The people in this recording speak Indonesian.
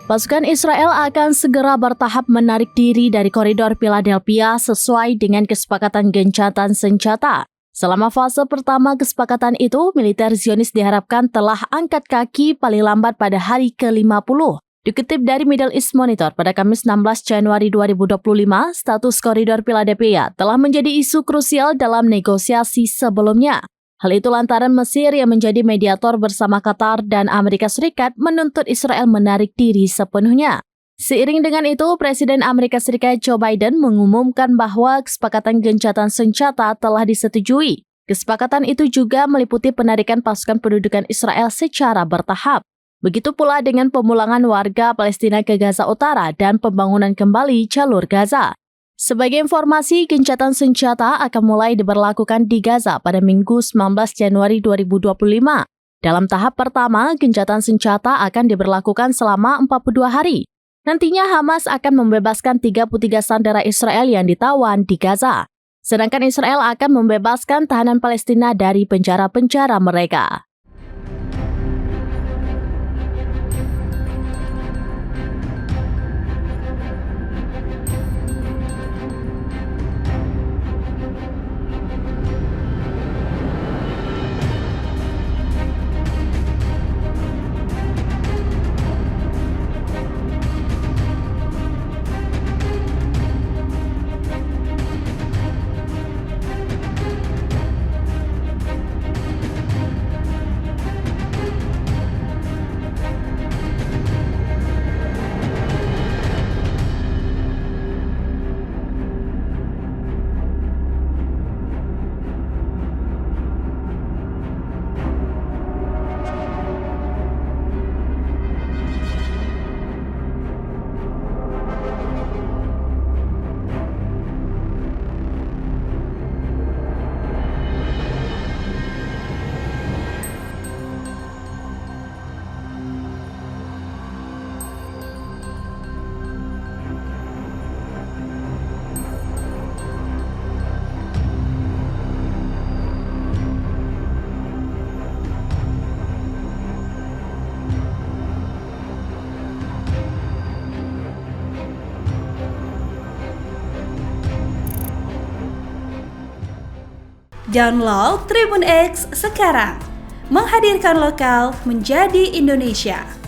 Pasukan Israel akan segera bertahap menarik diri dari koridor Philadelphia sesuai dengan kesepakatan gencatan senjata. Selama fase pertama kesepakatan itu, militer Zionis diharapkan telah angkat kaki paling lambat pada hari ke-50. Dikutip dari Middle East Monitor pada Kamis 16 Januari 2025, status koridor Philadelphia telah menjadi isu krusial dalam negosiasi sebelumnya. Hal itu lantaran Mesir yang menjadi mediator bersama Qatar dan Amerika Serikat menuntut Israel menarik diri sepenuhnya. Seiring dengan itu, Presiden Amerika Serikat Joe Biden mengumumkan bahwa kesepakatan gencatan senjata telah disetujui. Kesepakatan itu juga meliputi penarikan pasukan pendudukan Israel secara bertahap. Begitu pula dengan pemulangan warga Palestina ke Gaza Utara dan pembangunan kembali jalur Gaza. Sebagai informasi, gencatan senjata akan mulai diberlakukan di Gaza pada Minggu 19 Januari 2025. Dalam tahap pertama, gencatan senjata akan diberlakukan selama 42 hari. Nantinya Hamas akan membebaskan 33 sandera Israel yang ditawan di Gaza. Sedangkan Israel akan membebaskan tahanan Palestina dari penjara-penjara mereka. Download Tribun X sekarang, menghadirkan lokal menjadi Indonesia.